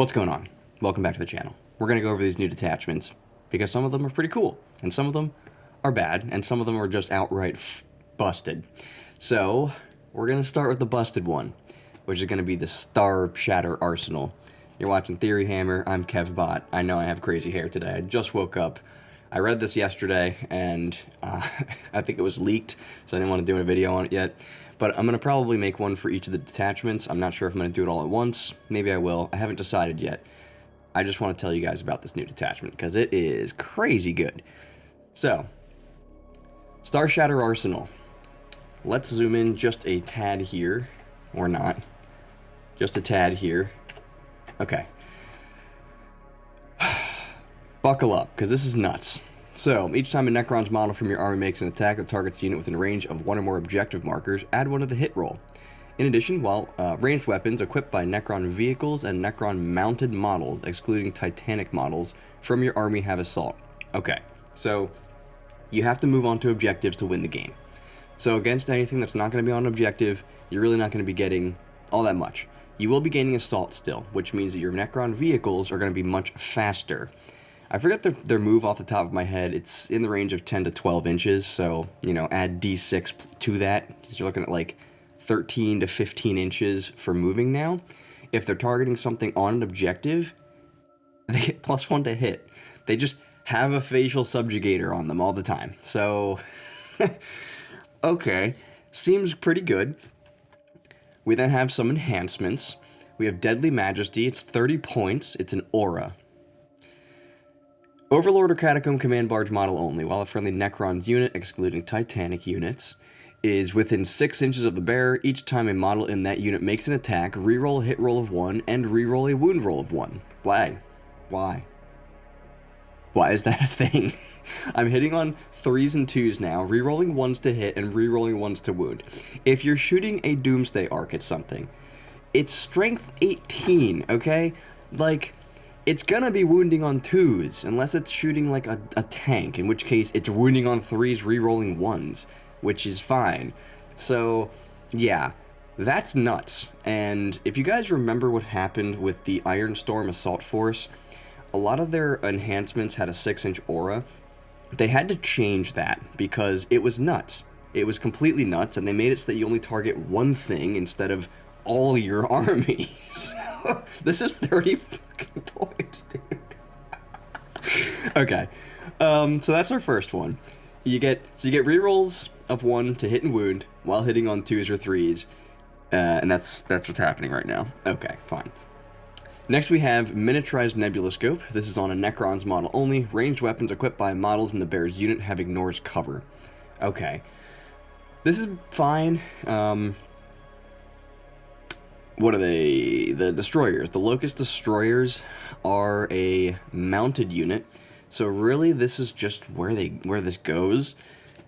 What's going on? Welcome back to the channel. We're going to go over these new detachments because some of them are pretty cool and some of them are bad and some of them are just outright busted. So we're going to start with the busted one, which is going to be the Starshatter Arsenal. You're watching Theory Hammer. I'm KevBot. I know I have crazy hair today. I just woke up. I read this yesterday and I think it was leaked, so I didn't want to do a video on it yet. But I'm going to probably make one for each of the detachments. I'm not sure if I'm going to do it all at once. Maybe I will. I haven't decided yet. I just want to tell you guys about this new detachment because it is crazy good. So, Starshatter Arsenal. Let's zoom in just a tad here. Or not. Just a tad here. Okay. Buckle up, because this is nuts. So, each time a Necron's model from your army makes an attack that targets a unit within range of one or more objective markers, add one to the hit roll. In addition, while ranged weapons equipped by Necron vehicles and Necron mounted models, excluding Titanic models, from your army have assault. Okay, so you have to move on to objectives to win the game. So against anything that's not going to be on an objective, you're really not going to be getting all that much. You will be gaining assault still, which means that your Necron vehicles are going to be much faster. I forget their move off the top of my head. It's in the range of 10 to 12 inches, so, you know, add D6 to that. You're looking at like 13 to 15 inches for moving now. If they're targeting something on an objective, they get +1 to hit. They just have a facial subjugator on them all the time. So, okay, seems pretty good. We then have some enhancements. We have Deadly Majesty. It's 30 points. It's an aura. Overlord or Catacomb Command Barge model only, while a friendly Necron's unit, excluding Titanic units, is within 6 inches of the bearer. Each time a model in that unit makes an attack, reroll a hit roll of 1 and reroll a wound roll of 1. Why? Why is that a thing? I'm hitting on 3s and 2s now, rerolling 1s to hit and rerolling 1s to wound. If you're shooting a Doomsday Arc at something, it's strength 18, okay? Like, it's gonna be wounding on 2s, unless it's shooting like a tank, in which case it's wounding on 3s, rerolling 1s, which is fine. So, yeah, that's nuts. And if you guys remember what happened with the Ironstorm Assault Force, a lot of their enhancements had a 6-inch aura. They had to change that because it was nuts. It was completely nuts, and they made it so that you only target one thing instead of all your army. So, this is 30 fucking points, dude. Okay, so that's our first one. You get rerolls of 1 to hit and wound while hitting on 2s or 3s, and that's what's happening right now. Okay, fine. Next we have Miniaturized Nebuloscope. This is on a Necron's model only. Ranged weapons equipped by models in the bearer's unit have ignores cover. Okay, this is fine. What are they? The destroyers. The Locust Destroyers are a mounted unit, so really this is just where this goes.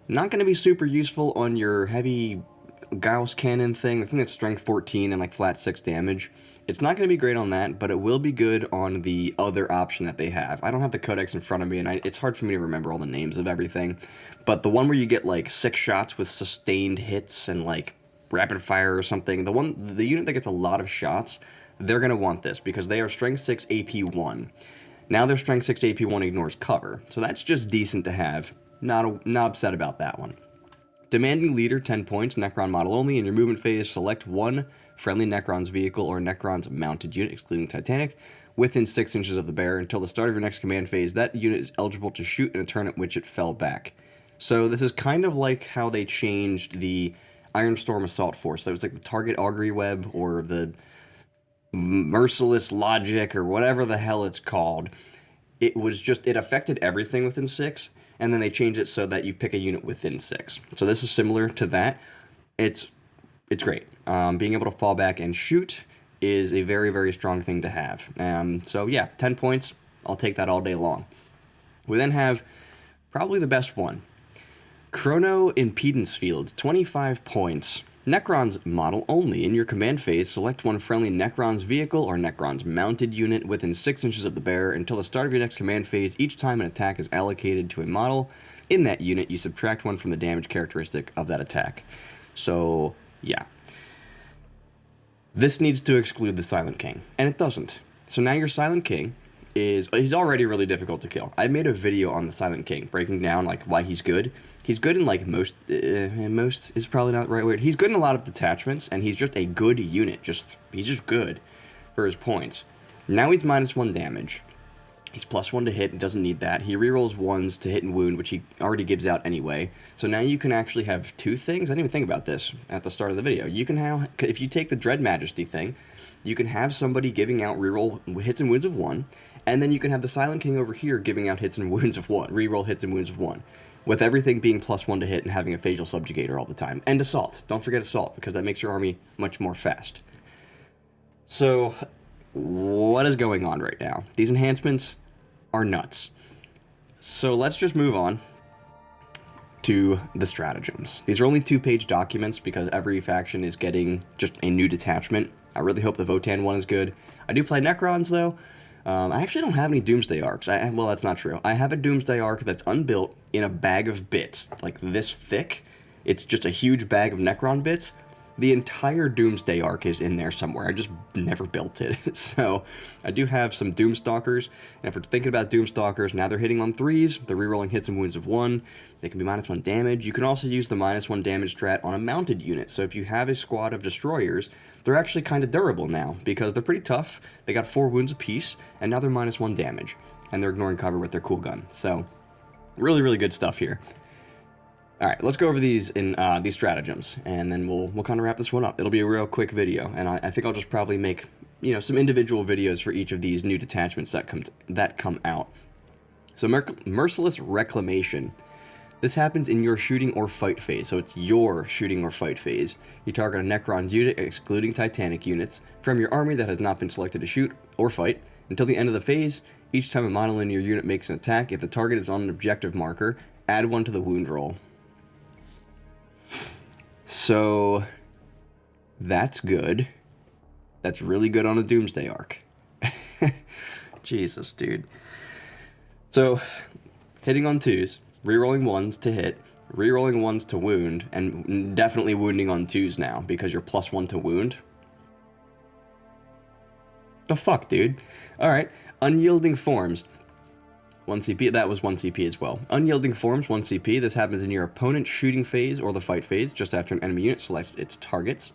Not going to be super useful on your heavy Gauss cannon thing, the thing that's strength 14 and like flat 6 damage. It's not going to be great on that, but it will be good on the other option that they have. I don't have the codex in front of me, and it's hard for me to remember all the names of everything, but the one where you get like 6 shots with sustained hits and like rapid fire or something, the unit that gets a lot of shots, they're going to want this because they are strength 6 AP 1. Now their strength 6 AP 1 ignores cover, so that's just decent to have. Not upset about that one. Demanding Leader, 10 points, Necron model only. In your movement phase, select one friendly Necron's vehicle or Necron's mounted unit, excluding Titanic, within 6 inches of the bearer. Until the start of your next command phase, that unit is eligible to shoot in a turn at which it fell back. So this is kind of like how they changed the Ironstorm Assault Force. That was like the Target Augury Web or the Merciless Logic or whatever the hell it's called. It affected everything within 6, and then they changed it so that you pick a unit within 6. So this is similar to that. It's great. Being able to fall back and shoot is a very, very strong thing to have. So yeah, 10 points. I'll take that all day long. We then have probably the best one. Chrono Impedance Fields, 25 points. Necron's model only. In your command phase, select one friendly Necron's vehicle or Necron's mounted unit within 6 inches of the bearer. Until the start of your next command phase, each time an attack is allocated to a model in that unit, you subtract 1 from the damage characteristic of that attack. So, yeah. This needs to exclude the Silent King, and it doesn't. So now your Silent King he's already really difficult to kill. I made a video on the Silent King breaking down like why he's good. He's good in like most is probably not the right word. He's good in a lot of detachments, and he's just a good unit. He's just good for his points. Now he's -1 damage. He's +1 to hit and doesn't need that. He rerolls 1s to hit and wound, which he already gives out anyway. So now you can actually have two things. I didn't even think about this at the start of the video. You can have, if you take the Dread Majesty thing, you can have somebody giving out reroll hits and wounds of 1, and then you can have the Silent King over here giving out hits and wounds of 1, reroll hits and wounds of 1, with everything being +1 to hit and having a Facial Subjugator all the time. And Assault. Don't forget Assault, because that makes your army much more fast. So, what is going on right now? These enhancements are nuts. So let's just move on to the stratagems. These are only 2-page documents because every faction is getting just a new detachment. I really hope the Votann one is good. I do play Necrons though. I actually don't have any Doomsday Arcs. Well, that's not true. I have a Doomsday Arc that's unbuilt in a bag of bits, like this thick. It's just a huge bag of Necron bits. The entire Doomsday Arc is in there somewhere. I just never built it. So I do have some Doomstalkers. And if we're thinking about Doomstalkers, now they're hitting on 3s. They're rerolling hits and wounds of 1. They can be -1 damage. You can also use the -1 damage strat on a mounted unit. So if you have a squad of destroyers, they're actually kind of durable now because they're pretty tough. They got 4 wounds apiece, and now they're -1 damage. And they're ignoring cover with their cool gun. So really, really good stuff here. All right, let's go over these stratagems, and then we'll kind of wrap this one up. It'll be a real quick video, and I think I'll just probably make some individual videos for each of these new detachments that come out. So Merciless Reclamation. This happens in your shooting or fight phase, so it's your shooting or fight phase. You target a Necron's unit, excluding Titanic units, from your army that has not been selected to shoot or fight until the end of the phase. Each time a model in your unit makes an attack, if the target is on an objective marker, add 1 to the wound roll. So, that's good. That's really good on a Doomsday Arc. Jesus, dude. So, hitting on 2s, rerolling 1s to hit, rerolling 1s to wound, and definitely wounding on 2s now, because you're +1 to wound. The fuck, dude? Alright, Unyielding Forms. 1 CP, that was 1 CP as well. Unyielding Forms, 1 CP. This happens in your opponent's shooting phase or the fight phase, just after an enemy unit selects its targets.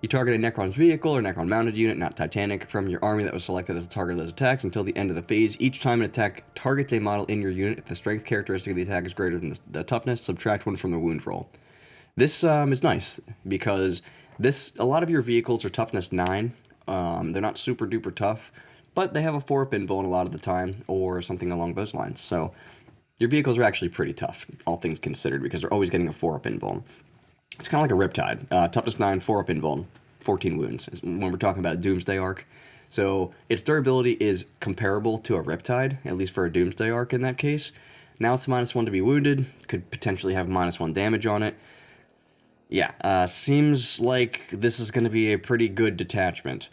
You target a Necron's vehicle or Necron mounted unit, not Titanic, from your army that was selected as a target of those attacks until the end of the phase. Each time an attack targets a model in your unit, if the strength characteristic of the attack is greater than the toughness, subtract 1 from the wound roll. This is nice, because a lot of your vehicles are toughness 9. They're not super duper tough, but they have a 4-up invul in a lot of the time, or something along those lines. So your vehicles are actually pretty tough, all things considered, because they're always getting a 4-up invul. It's kind of like a Riptide. Toughness 9, 4-up invul, 14 wounds, when we're talking about a Doomsday Arc. So its durability is comparable to a Riptide, at least for a Doomsday Arc in that case. Now it's -1 to be wounded, could potentially have -1 damage on it. Yeah, seems like this is going to be a pretty good detachment.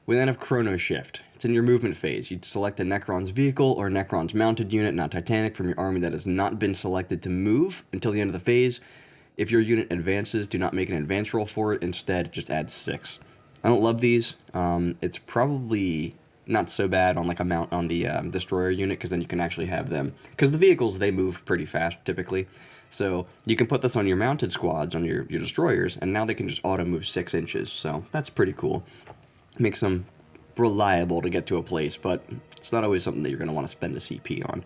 We then have Chrono Shift. It's in your movement phase. You'd select a Necron's vehicle or Necron's mounted unit, not Titanic, from your army that has not been selected to move until the end of the phase. If your unit advances, do not make an advance roll for it. Instead, just add 6. I don't love these. It's probably not so bad on like a mount on the destroyer unit, because then you can actually have them. Because the vehicles, they move pretty fast typically. So you can put this on your mounted squads, on your destroyers, and now they can just auto move 6 inches. So that's pretty cool. Makes them reliable to get to a place, but it's not always something that you're going to want to spend a CP on.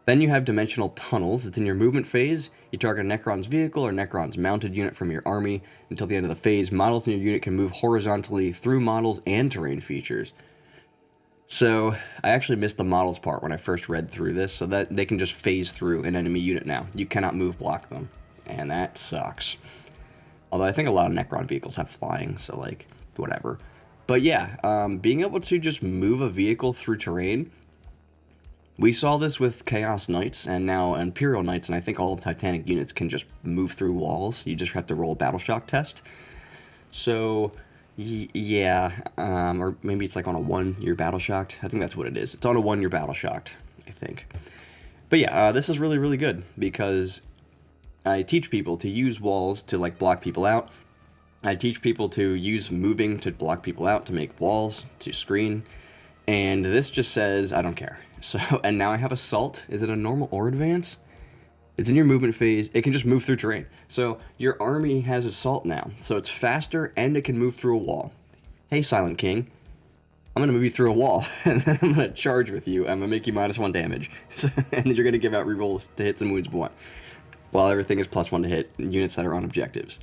Then you have Dimensional Tunnels. It's in your movement phase. You target a Necron's vehicle or Necron's mounted unit from your army. Until the end of the phase, models in your unit can move horizontally through models and terrain features. So, I actually missed the models part when I first read through this, so that they can just phase through an enemy unit now. You cannot move block them, and that sucks. Although I think a lot of Necron vehicles have flying, so like, whatever. But yeah, being able to just move a vehicle through terrain. We saw this with Chaos Knights and now Imperial Knights, and I think all Titanic units can just move through walls. You just have to roll a Battle Shock test. So, yeah, or maybe it's like on a 1-year Battle Shocked. I think that's what it is. It's on a 1-year Battle Shocked, I think. But yeah, this is really, really good, because I teach people to use walls to like block people out. I teach people to use moving to block people out, to make walls, to screen. And this just says, I don't care. So, and now I have Assault. Is it a normal or advance? It's in your movement phase. It can just move through terrain. So your army has Assault now. So it's faster and it can move through a wall. Hey, Silent King. I'm going to move you through a wall, and then I'm going to charge with you. I'm going to make you -1 damage. And then you're going to give out rerolls to hits and wounds 1. While everything is +1 to hit units that are on objectives.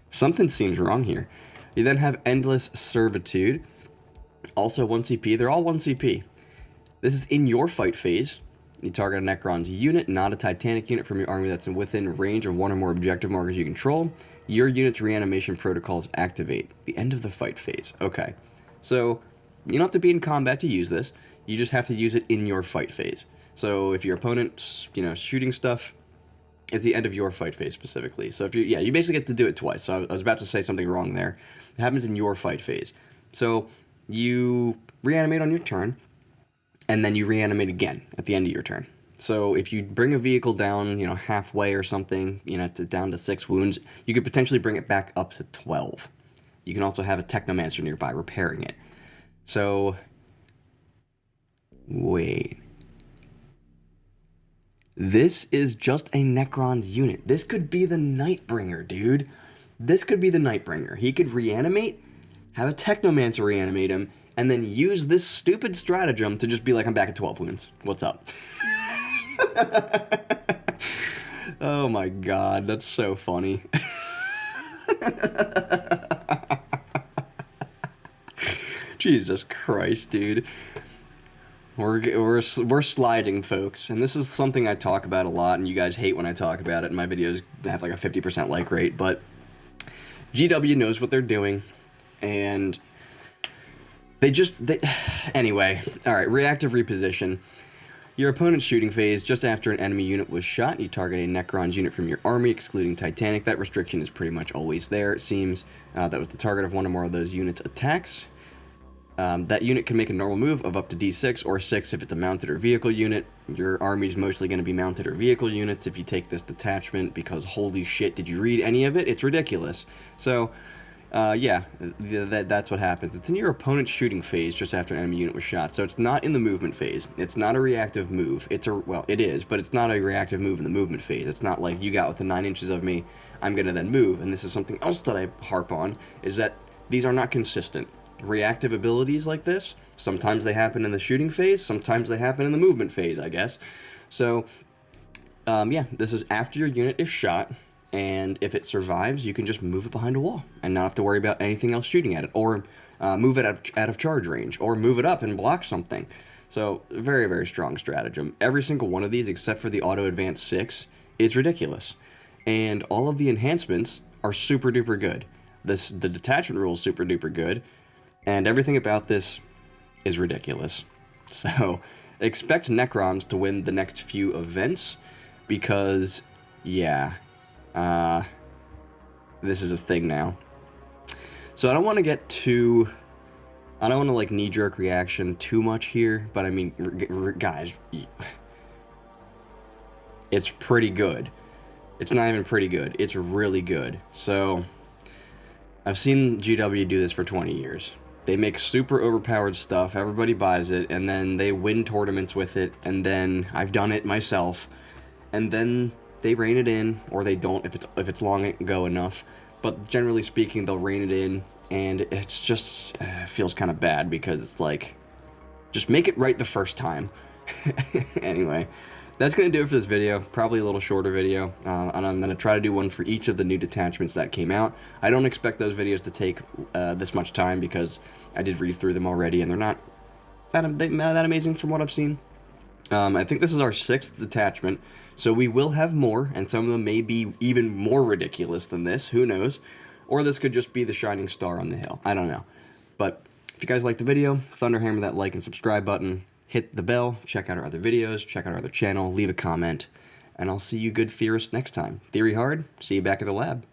Something seems wrong here. You then have Endless Servitude. Also 1 CP. They're all 1 CP. This is in your fight phase. You target a Necron's unit, not a Titanic unit from your army that's within range of 1 or more objective markers you control. Your unit's reanimation protocols activate. The end of the fight phase. Okay. So, you don't have to be in combat to use this. You just have to use it in your fight phase. So, if your opponent's, shooting stuff, it's the end of your fight phase specifically. So, if you basically get to do it twice. So, I was about to say something wrong there. It happens in your fight phase. So, you reanimate on your turn, and then you reanimate again at the end of your turn. So, if you bring a vehicle down, halfway or something, down to 6 wounds, you could potentially bring it back up to 12. You can also have a Technomancer nearby repairing it. So, wait. This is just a Necron's unit. This could be the Nightbringer, dude. This could be the Nightbringer. He could reanimate, have a Technomancer reanimate him, and then use this stupid stratagem to just be like, I'm back at 12 wounds. What's up? Oh my god, that's so funny. Jesus Christ, dude. We're sliding, folks, and this is something I talk about a lot, and you guys hate when I talk about it, and my videos have like a 50% like rate, but GW knows what they're doing, and anyway, alright, reactive reposition. Your opponent's shooting phase, just after an enemy unit was shot, you target a Necron's unit from your army, excluding Titanic. That restriction is pretty much always there, it seems. That was the target of 1 or more of those units' attacks. That unit can make a normal move of up to D6 or 6 if it's a mounted or vehicle unit. Your army's mostly going to be mounted or vehicle units if you take this detachment, because holy shit, did you read any of it? It's ridiculous. So, yeah, that's what happens. It's in your opponent's shooting phase just after an enemy unit was shot, so it's not in the movement phase. It's not a reactive move. Well, it is, but it's not a reactive move in the movement phase. It's not like you got within 9 inches of me, I'm going to then move. And this is something else that I harp on, is that these are not consistent. Reactive abilities like this, sometimes they happen in the shooting phase, sometimes they happen in the movement phase, I guess. So, yeah, this is after your unit is shot, and if it survives, you can just move it behind a wall and not have to worry about anything else shooting at it, or move it out of charge range, or move it up and block something. So, very, very strong stratagem. Every single one of these, except for the Auto Advance 6, is ridiculous. And all of the enhancements are super duper good. The detachment rule is super duper good. And everything about this is ridiculous. So, expect Necrons to win the next few events, because, yeah, this is a thing now. So I don't want to like knee-jerk reaction too much here, but I mean, guys, it's pretty good. It's not even pretty good. It's really good. So, I've seen GW do this for 20 years. They make super overpowered stuff, everybody buys it, and then they win tournaments with it, and then I've done it myself, and then they rein it in, or they don't if it's long ago enough, but generally speaking, they'll rein it in, and it's just, feels kind of bad, because it's like, just make it right the first time. Anyway, that's going to do it for this video, probably a little shorter video, and I'm going to try to do one for each of the new detachments that came out. I don't expect those videos to take this much time, because I did read through them already, and they're not that amazing from what I've seen. I think this is our 6th detachment, so we will have more, and some of them may be even more ridiculous than this, who knows, or this could just be the shining star on the hill, I don't know. But if you guys liked the video, thunderhammer that like and subscribe button, hit the bell, check out our other videos, check out our other channel, leave a comment, and I'll see you good theorists next time. Theory hard, see you back at the lab.